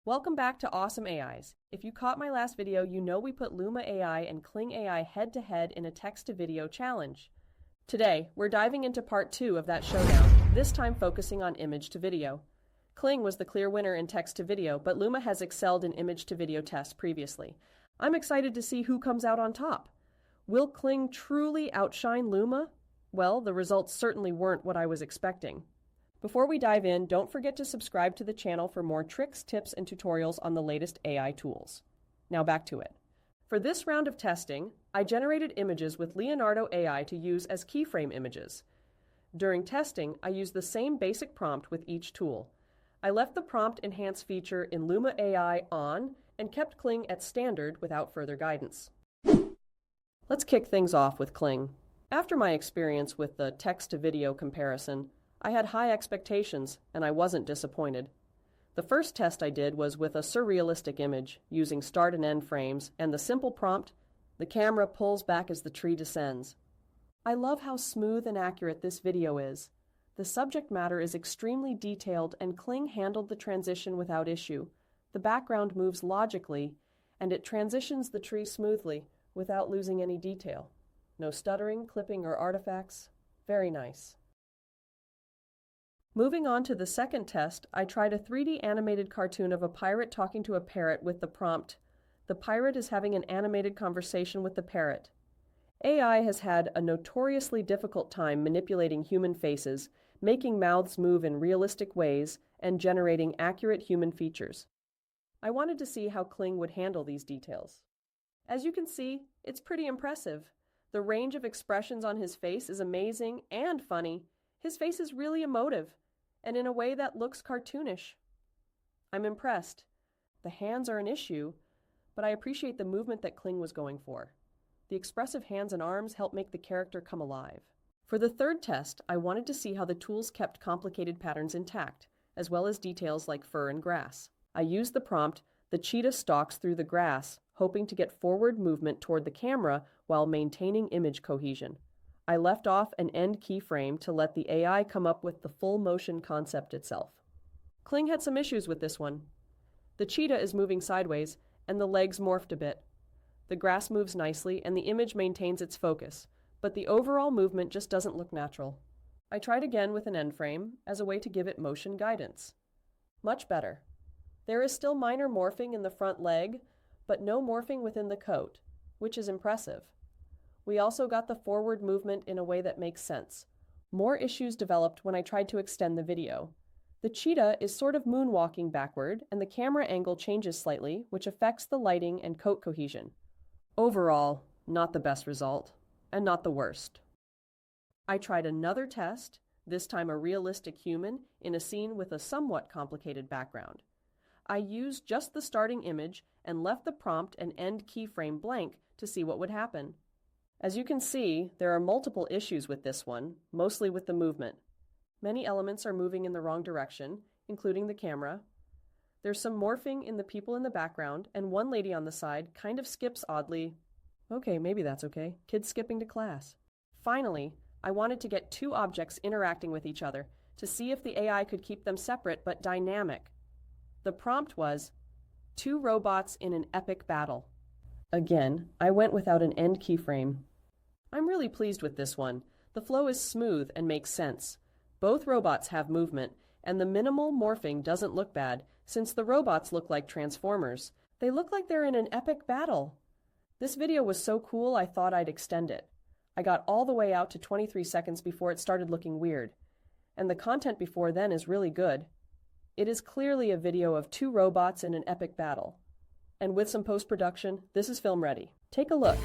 Welcome back to Awesome AIs. If you caught my last video, you know we put Luma AI and Kling AI head-to-head in a text-to-video challenge. Today, we're diving into part 2 of that showdown, this time focusing on image-to-video. Kling was the clear winner in text-to-video, but Luma has excelled in image-to-video tests previously. I'm excited to see who comes out on top. Will Kling truly outshine Luma? Well, the results certainly weren't what I was expecting. Before we dive in, don't forget to subscribe to the channel for more tricks, tips, and tutorials on the latest AI tools. Now back to it. For this round of testing, I generated images with Leonardo AI to use as keyframe images. During testing, I used the same basic prompt with each tool. I left the prompt enhance feature in Luma AI on and kept Kling at standard without further guidance. Let's kick things off with Kling. After my experience with the text-to-video comparison, I had high expectations, and I wasn't disappointed. The first test I did was with a surrealistic image, using start and end frames, and the simple prompt, the camera pulls back as the tree descends. I love how smooth and accurate this video is. The subject matter is extremely detailed, and Kling handled the transition without issue. The background moves logically, and it transitions the tree smoothly, without losing any detail. No stuttering, clipping, or artifacts. Very nice. Moving on to the second test, I tried a 3D animated cartoon of a pirate talking to a parrot with the prompt, "The pirate is having an animated conversation with the parrot." AI has had a notoriously difficult time manipulating human faces, making mouths move in realistic ways, and generating accurate human features. I wanted to see how Kling would handle these details. As you can see, it's pretty impressive. The range of expressions on his face is amazing and funny. His face is really emotive, and in a way that looks cartoonish. I'm impressed. The hands are an issue, but I appreciate the movement that Kling was going for. The expressive hands and arms help make the character come alive. For the third test, I wanted to see how the tools kept complicated patterns intact, as well as details like fur and grass. I used the prompt, "The cheetah stalks through the grass," hoping to get forward movement toward the camera while maintaining image cohesion. I left off an end keyframe to let the AI come up with the full motion concept itself. Kling had some issues with this one. The cheetah is moving sideways, and the legs morphed a bit. The grass moves nicely, and the image maintains its focus, but the overall movement just doesn't look natural. I tried again with an end frame as a way to give it motion guidance. Much better. There is still minor morphing in the front leg, but no morphing within the coat, which is impressive. We also got the forward movement in a way that makes sense. More issues developed when I tried to extend the video. The cheetah is sort of moonwalking backward, and the camera angle changes slightly, which affects the lighting and coat cohesion. Overall, not the best result, and not the worst. I tried another test, this time a realistic human, in a scene with a somewhat complicated background. I used just the starting image and left the prompt and end keyframe blank to see what would happen. As you can see, there are multiple issues with this one, mostly with the movement. Many elements are moving in the wrong direction, including the camera. There's some morphing in the people in the background, and one lady on the side kind of skips oddly. Okay, maybe that's okay. Kids skipping to class. Finally, I wanted to get two objects interacting with each other to see if the AI could keep them separate but dynamic. The prompt was, "Two robots in an epic battle." Again, I went without an end keyframe. I'm really pleased with this one. The flow is smooth and makes sense. Both robots have movement, and the minimal morphing doesn't look bad, since the robots look like transformers. They look like they're in an epic battle. This video was so cool I thought I'd extend it. I got all the way out to 23 seconds before it started looking weird. And the content before then is really good. It is clearly a video of two robots in an epic battle. And with some post-production, this is film ready. Take a look.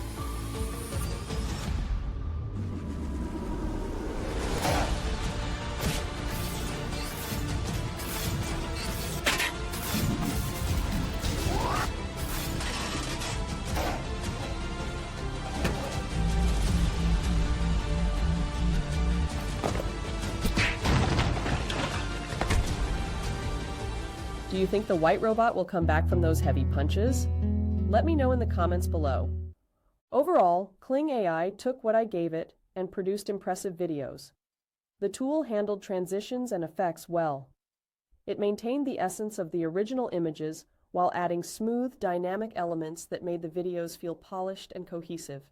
Do you think the white robot will come back from those heavy punches? Let me know in the comments below. Overall, Kling AI took what I gave it and produced impressive videos. The tool handled transitions and effects well. It maintained the essence of the original images while adding smooth, dynamic elements that made the videos feel polished and cohesive.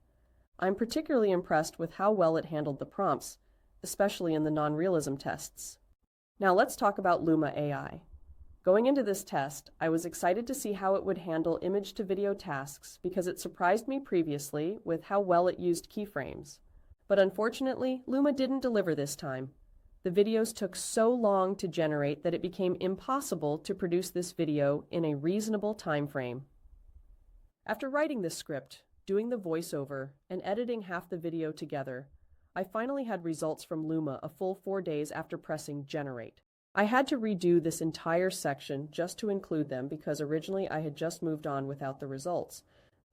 I'm particularly impressed with how well it handled the prompts, especially in the non-realism tests. Now let's talk about Luma AI. Going into this test, I was excited to see how it would handle image-to-video tasks because it surprised me previously with how well it used keyframes. But unfortunately, Luma didn't deliver this time. The videos took so long to generate that it became impossible to produce this video in a reasonable time frame. After writing this script, doing the voiceover, and editing half the video together, I finally had results from Luma a full 4 days after pressing generate. I had to redo this entire section just to include them because originally I had just moved on without the results.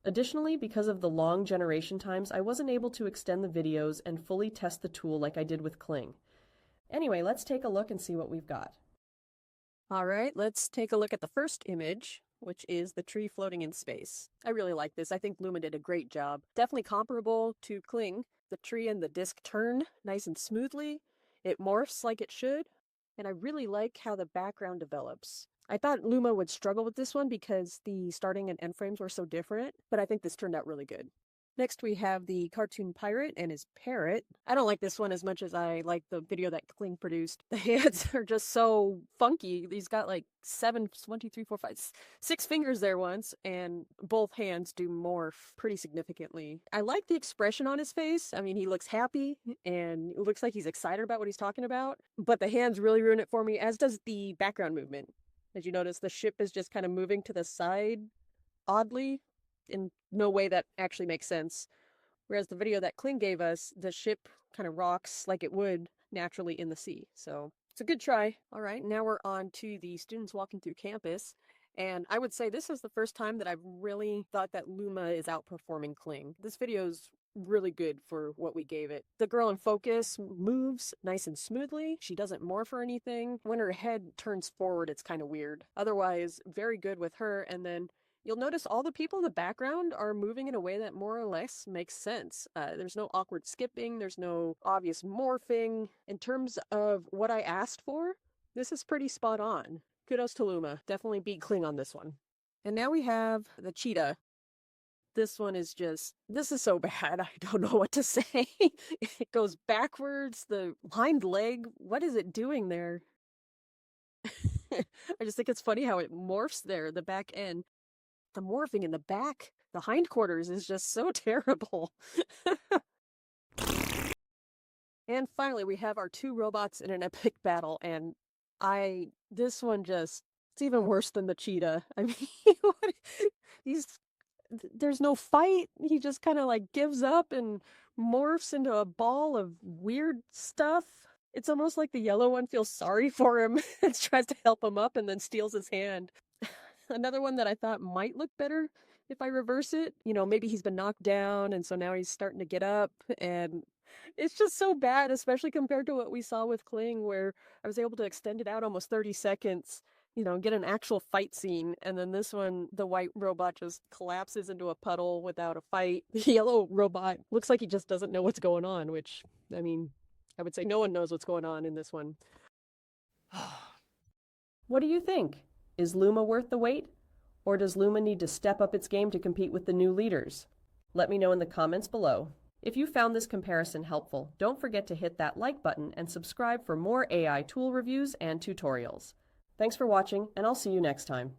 Additionally, because of the long generation times, I wasn't able to extend the videos and fully test the tool like I did with Kling. Anyway, let's take a look and see what we've got. All right, let's take a look at the first image, which is the tree floating in space. I really like this. I think Luma did a great job. Definitely comparable to Kling. The tree and the disc turn nice and smoothly. It morphs like it should. And I really like how the background develops. I thought Luma would struggle with this one because the starting and end frames were so different, but I think this turned out really good. Next, we have the cartoon pirate and his parrot. I don't like this one as much as I like the video that Kling produced. The hands are just so funky. He's got like 6 fingers there once, and both hands do morph pretty significantly. I like the expression on his face. I mean, he looks happy and it looks like he's excited about what he's talking about, but the hands really ruin it for me, as does the background movement. As you notice, the ship is just kind of moving to the side oddly, in no way that actually makes sense. Whereas the video that Kling gave us, the ship kind of rocks like it would naturally in the sea. So it's a good try. All right, now we're on to the students walking through campus. And I would say this is the first time that I've really thought that Luma is outperforming Kling. This video is really good for what we gave it. The girl in focus moves nice and smoothly. She doesn't morph or anything. When her head turns forward, it's kind of weird. Otherwise, very good with her. And then you'll notice all the people in the background are moving in a way that more or less makes sense. There's no awkward skipping. There's no obvious morphing. In terms of what I asked for, this is pretty spot on. Kudos to Luma. Definitely beat Kling on this one. And now we have the cheetah. This one is just, this is so bad. I don't know what to say. It goes backwards. The hind leg, what is it doing there? I just think it's funny how it morphs there, the back end. The morphing in the back, the hindquarters is just so terrible. And finally, we have our two robots in an epic battle, and this one just, it's even worse than the cheetah. I mean, there's no fight. He just kind of like gives up and morphs into a ball of weird stuff. It's almost like the yellow one feels sorry for him and tries to help him up and then steals his hand. Another one that I thought might look better if I reverse it. You know, maybe he's been knocked down and so now he's starting to get up, and it's just so bad, especially compared to what we saw with Kling, where I was able to extend it out almost 30 seconds, you know, get an actual fight scene. And then this one, the white robot just collapses into a puddle without a fight. The yellow robot looks like he just doesn't know what's going on, which, I mean, I would say no one knows what's going on in this one. What do you think? Is Luma worth the wait? Or does Luma need to step up its game to compete with the new leaders? Let me know in the comments below. If you found this comparison helpful, don't forget to hit that like button and subscribe for more AI tool reviews and tutorials. Thanks for watching, and I'll see you next time.